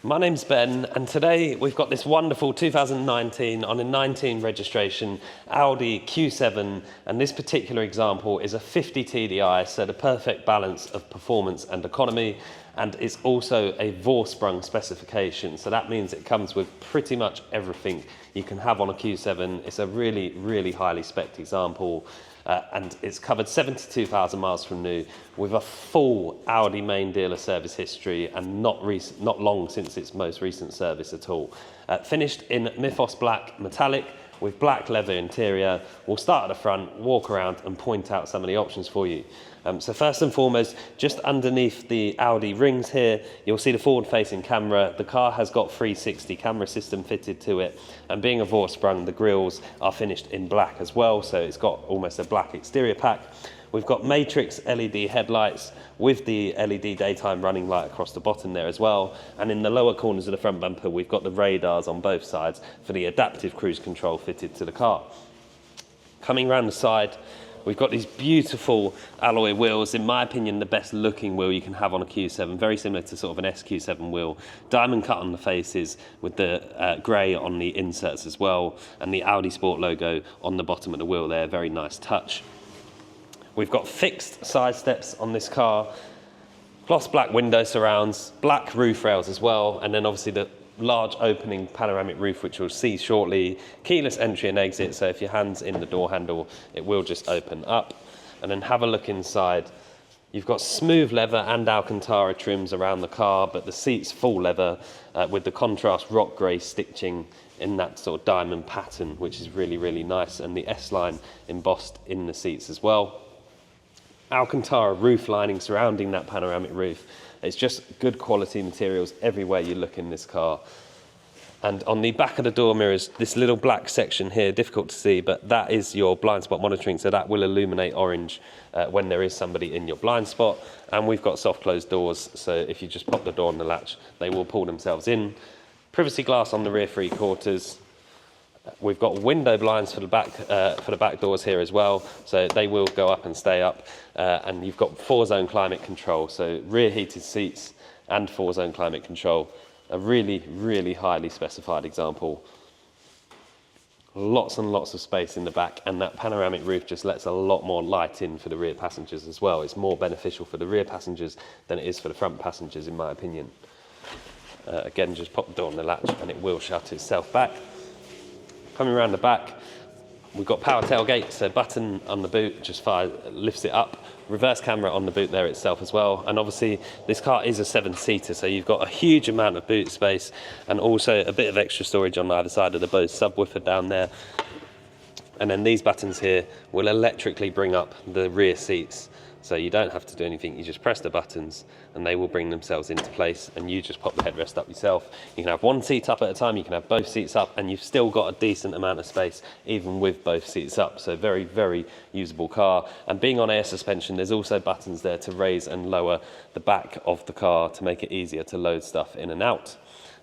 My name's Ben, and today we've got this wonderful 2019 on a 19 registration Audi Q7, and this particular example is a 50 TDI, so the perfect balance of performance and economy, and it's also a Vorsprung specification, so that means it comes with pretty much everything you can have on a Q7. It's a really, really highly spec'd example. And it's covered 72,000 miles from new with a full Audi main dealer service history and not long since its most recent service at all. Finished in Mythos Black Mertallic with black leather interior. We'll start at the front, walk around and point out some of the options for you. So first and foremost, just underneath the Audi rings here, you'll see the forward-facing camera. The car has got 360 camera system fitted to it, and being a Vorsprung, the grills are finished in black as well, so it's got almost a black exterior pack. We've got matrix LED headlights with the LED daytime running light across the bottom there as well, and in the lower corners of the front bumper we've got the radars on both sides for the adaptive cruise control fitted to the car. Coming around the side, we've got these beautiful alloy wheels, in my opinion the best looking wheel you can have on a Q7, very similar to sort of an SQ7 wheel. Diamond cut on the faces with the grey on the inserts as well, and the Audi Sport logo on the bottom of the wheel there, very nice touch. We've got fixed side steps on this car, gloss black window surrounds, black roof rails as well, and then obviously the large opening panoramic roof, which we'll see shortly. Keyless entry and exit, so if your hand's in the door handle, it will just open up. And then have a look inside. You've got smooth leather and Alcantara trims around the car, but the seats full leather with the contrast rock grey stitching in that sort of diamond pattern, which is really, really nice, and the S-line embossed in the seats as well. Alcantara roof lining surrounding that panoramic roof. It's just good quality materials everywhere you look in this car. And on the back of the door mirrors, this little black section here, difficult to see, but that is your blind spot monitoring, so that will illuminate orange when there is somebody in your blind spot. And we've got soft closed doors, so if you just pop the door on the latch, they will pull themselves in. Privacy glass on the rear three quarters. We've got window blinds for the back doors here as well, so they will go up and stay up. And you've got 4-zone climate control, so rear heated seats and 4-zone climate control. A really, really highly specified example. Lots and lots of space in the back, and that panoramic roof just lets a lot more light in for the rear passengers as well. It's more beneficial for the rear passengers than it is for the front passengers, in my opinion. Again, just pop the door on the latch and it will shut itself back. Coming around the back, we've got power tailgate, so button on the boot just lifts it up. Reverse camera on the boot there itself as well. And obviously this car is a 7-seater, so you've got a huge amount of boot space and also a bit of extra storage on either side of the Bose subwoofer down there. And then these buttons here will electrically bring up the rear seats. So you don't have to do anything, you just press the buttons and they will bring themselves into place, and you just pop the headrest up yourself. You can have one seat up at a time, you can have both seats up, and you've still got a decent amount of space even with both seats up. So very, very usable car. And being on air suspension, there's also buttons there to raise and lower the back of the car to make it easier to load stuff in and out.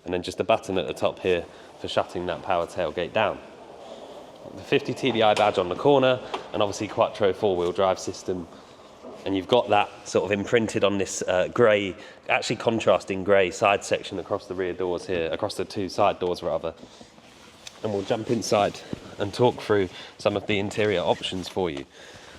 And then just a button at the top here for shutting that power tailgate down. The 50 TDI badge on the corner, and obviously Quattro 4-wheel drive system. And you've got that sort of imprinted on this grey, actually contrasting grey side section across the rear doors here, across the two side doors rather. And we'll jump inside and talk through some of the interior options for you.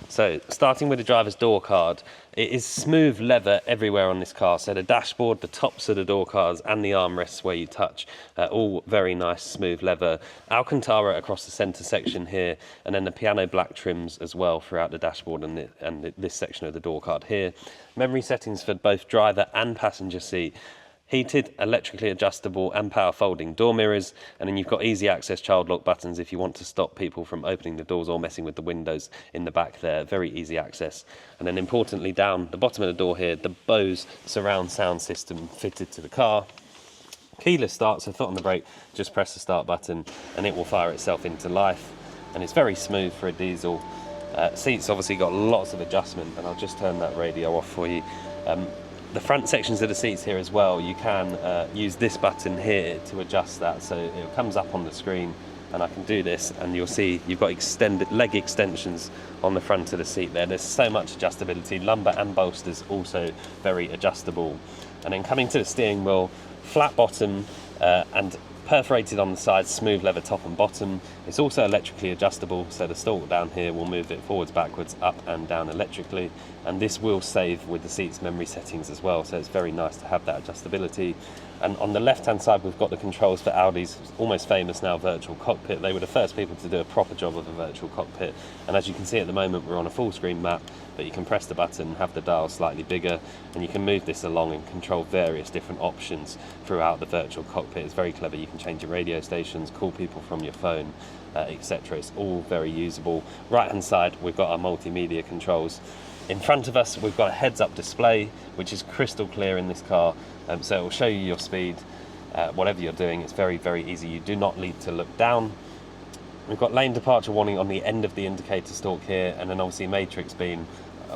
So starting with the driver's door card, it is smooth leather everywhere on this car. So the dashboard, the tops of the door cards and the armrests where you touch, all very nice smooth leather. Alcantara across the centre section here, and then the piano black trims as well throughout the dashboard and this section of the door card here. Memory settings for both driver and passenger seat. Heated, electrically adjustable and power folding door mirrors, and then you've got easy access child lock buttons if you want to stop people from opening the doors or messing with the windows in the back there. Very easy access. And then importantly down the bottom of the door here, the Bose surround sound system fitted to the car. Keyless start, so foot on the brake, just press the start button and it will fire itself into life. And it's very smooth for a diesel. Seats obviously got lots of adjustment, and I'll just turn that radio off for you. The front sections of the seats here as well, you can use this button here to adjust that, so it comes up on the screen, and I can do this and you'll see you've got extended leg extensions on the front of the seat there. There's so much adjustability. Lumbar and bolsters also very adjustable. And then coming to the steering wheel, flat bottom and perforated on the sides, smooth leather top and bottom. It's also electrically adjustable, so the stalk down here will move it forwards, backwards, up and down electrically, and this will save with the seat's memory settings as well, so it's very nice to have that adjustability. And on the left hand side we've got the controls for Audi's almost famous now virtual cockpit. They were the first people to do a proper job of a virtual cockpit, and as you can see at the moment we're on a full screen map, but you can press the button, have the dial slightly bigger, and you can move this along and control various different options throughout the virtual cockpit. It's very clever. You can change your radio stations, call people from your phone, etc. It's all very usable. Right hand side we've got our multimedia controls. In front of us we've got a heads-up display which is crystal clear in this car, so it will show you your speed, whatever you're doing. It's very, very easy. You do not need to look down. We've got lane departure warning on the end of the indicator stalk here, and then obviously matrix beam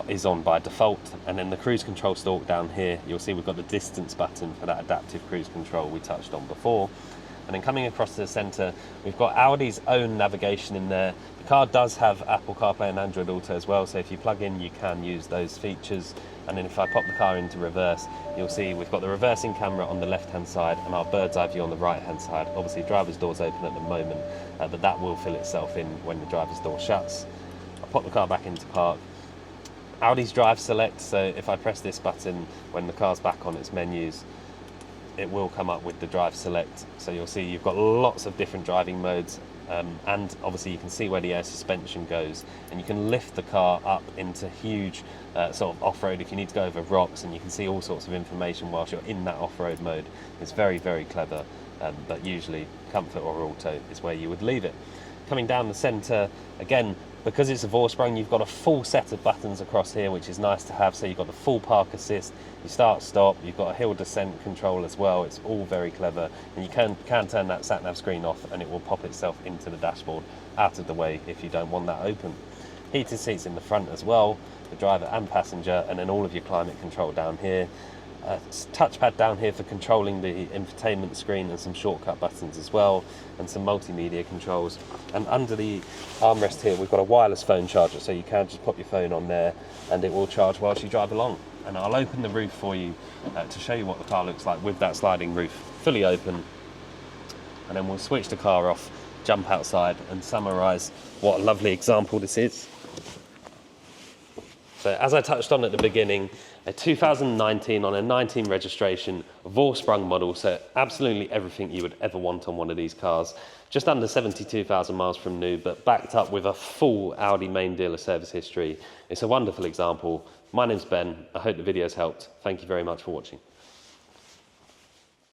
is on by default, and then the cruise control stalk down here, you'll see we've got the distance button for that adaptive cruise control we touched on before. And then coming across to the centre, we've got Audi's own navigation in there. The car does have Apple CarPlay and Android Auto as well, so if you plug in you can use those features. And then if I pop the car into reverse, you'll see we've got the reversing camera on the left hand side and our bird's eye view on the right hand side. Obviously driver's door's open at the moment, but that will fill itself in when the driver's door shuts. I'll pop the car back into park. Audi's drive select, so if I press this button when the car's back on its menus, it will come up with the drive select. So you'll see you've got lots of different driving modes, and obviously you can see where the air suspension goes, and you can lift the car up into huge sort of off-road if you need to go over rocks, and you can see all sorts of information whilst you're in that off-road mode. It's very, very clever, but usually comfort or auto is where you would leave it. Coming down the centre, again, because it's a Vorsprung, you've got a full set of buttons across here, which is nice to have. So you've got the full park assist, you start, stop, you've got a hill descent control as well. It's all very clever, and you can turn that sat-nav screen off and it will pop itself into the dashboard out of the way if you don't want that open. Heated seats in the front as well, the driver and passenger, and then all of your climate control down here. Touchpad down here for controlling the infotainment screen, and some shortcut buttons as well, and some multimedia controls. And under the armrest here we've got a wireless phone charger, so you can just pop your phone on there and it will charge whilst you drive along. And I'll open the roof for you to show you what the car looks like with that sliding roof fully open, and then we'll switch the car off, jump outside and summarise what a lovely example this is. So as I touched on at the beginning, a 2019 on a 19 registration Vorsprung model, so absolutely everything you would ever want on one of these cars. Just under 72,000 miles from new, but backed up with a full Audi main dealer service history. It's a wonderful example. My name's Ben. I hope the video's helped. Thank you very much for watching.